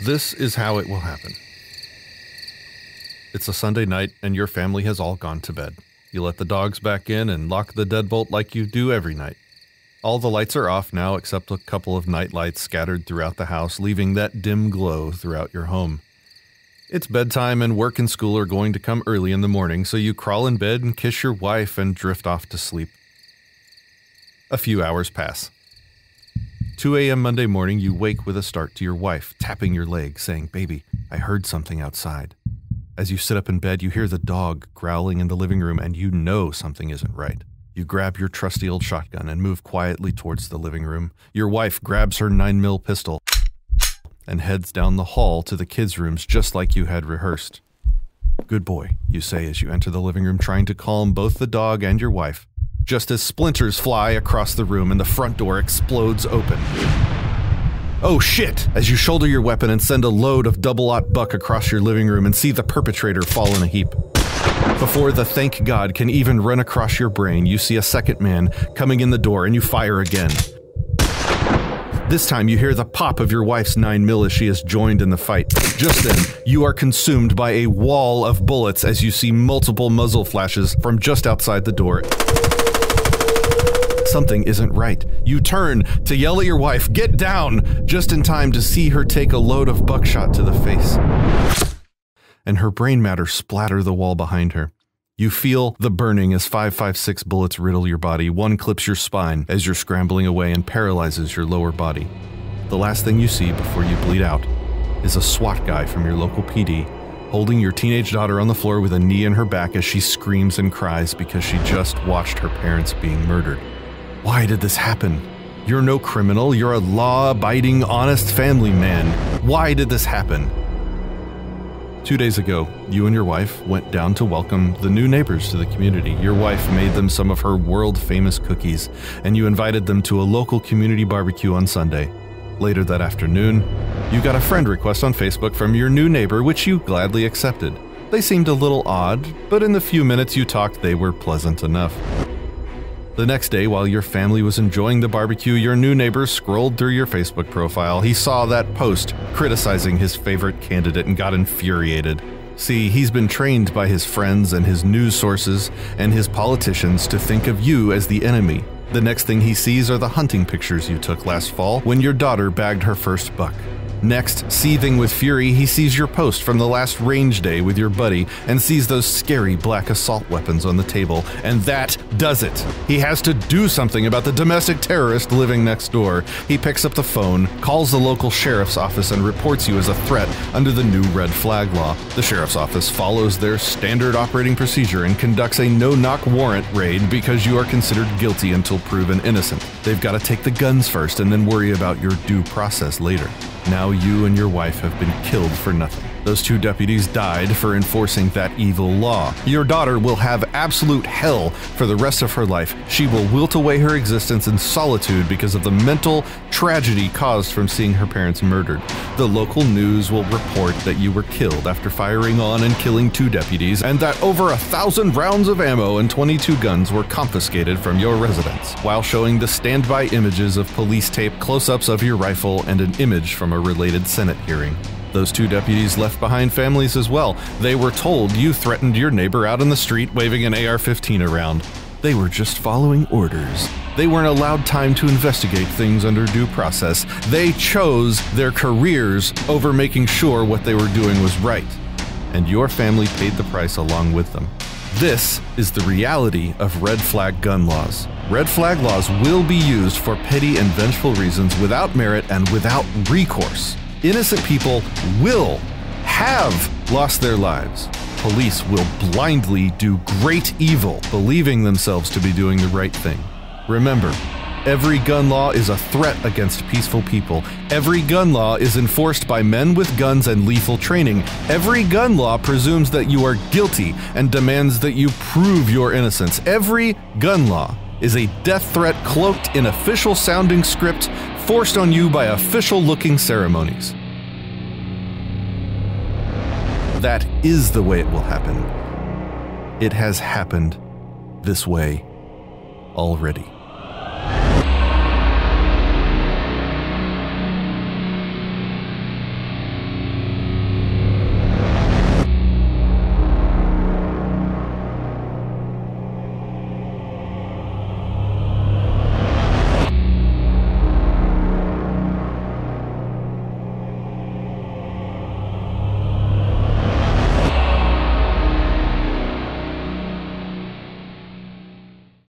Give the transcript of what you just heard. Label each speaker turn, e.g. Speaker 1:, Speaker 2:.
Speaker 1: This is how it will happen. It's a Sunday night and your family has all gone to bed. You let the dogs back in and lock the deadbolt like you do every night. All the lights are off now except a couple of night lights scattered throughout the house, leaving that dim glow throughout your home. It's bedtime and work and school are going to come early in the morning, so you crawl in bed and kiss your wife and drift off to sleep. A few hours pass. 2 a.m. Monday morning, you wake with a start to your wife, tapping your leg, saying, "Baby, I heard something outside." As you sit up in bed, you hear the dog growling in the living room, and you know something isn't right. You grab your trusty old shotgun and move quietly towards the living room. Your wife grabs her 9mm pistol and heads down the hall to the kids' rooms just like you had rehearsed. "Good boy," you say as you enter the living room, trying to calm both the dog and your wife, just as splinters fly across the room and the front door explodes open. Oh shit! As you shoulder your weapon and send a load of double-aught buck across your living room and see the perpetrator fall in a heap. Before the "thank God" can even run across your brain, you see a second man coming in the door and you fire again. This time you hear the pop of your wife's 9mm as she has joined in the fight. Just then, you are consumed by a wall of bullets as you see multiple muzzle flashes from just outside the door. Something isn't right. You turn to yell at your wife, "Get down!" just in time to see her take a load of buckshot to the face, and her brain matter splatter the wall behind her. You feel the burning as 5.56 bullets riddle your body. One clips your spine as you're scrambling away and paralyzes your lower body. The last thing you see before you bleed out is a SWAT guy from your local PD holding your teenage daughter on the floor with a knee in her back as she screams and cries because she just watched her parents being murdered. Why did this happen? You're no criminal. You're a law-abiding, honest family man. Why did this happen? 2 days ago, you and your wife went down to welcome the new neighbors to the community. Your wife made them some of her world-famous cookies, and you invited them to a local community barbecue on Sunday. Later that afternoon, you got a friend request on Facebook from your new neighbor, which you gladly accepted. They seemed a little odd, but in the few minutes you talked, they were pleasant enough. The next day, while your family was enjoying the barbecue, your new neighbor scrolled through your Facebook profile. He saw that post criticizing his favorite candidate and got infuriated. See, he's been trained by his friends and his news sources and his politicians to think of you as the enemy. The next thing he sees are the hunting pictures you took last fall when your daughter bagged her first buck. Next, seething with fury, he sees your post from the last range day with your buddy and sees those scary black assault weapons on the table, and that does it. He has to do something about the domestic terrorist living next door. He picks up the phone, calls the local sheriff's office, and reports you as a threat under the new red flag law. The sheriff's office follows their standard operating procedure and conducts a no-knock warrant raid because you are considered guilty until proven innocent. They've got to take the guns first and then worry about your due process later. Now you and your wife have been killed for nothing. Those 2 deputies died for enforcing that evil law. Your daughter will have absolute hell for the rest of her life. She will wilt away her existence in solitude because of the mental tragedy caused from seeing her parents murdered. The local news will report that you were killed after firing on and killing 2 deputies, and that over 1,000 rounds of ammo and 22 guns were confiscated from your residence, while showing the standby images of police tape, close-ups of your rifle, and an image from a related Senate hearing. Those 2 deputies left behind families as well. They were told you threatened your neighbor out in the street waving an AR-15 around. They were just following orders. They weren't allowed time to investigate things under due process. They chose their careers over making sure what they were doing was right. And your family paid the price along with them. This is the reality of red flag gun laws. Red flag laws will be used for petty and vengeful reasons without merit and without recourse. Innocent people have lost their lives. Police will blindly do great evil, believing themselves to be doing the right thing. Remember, every gun law is a threat against peaceful people. Every gun law is enforced by men with guns and lethal training. Every gun law presumes that you are guilty and demands that you prove your innocence. Every gun law is a death threat cloaked in official-sounding script forced on you by official-looking ceremonies. That is the way it will happen. It has happened this way already.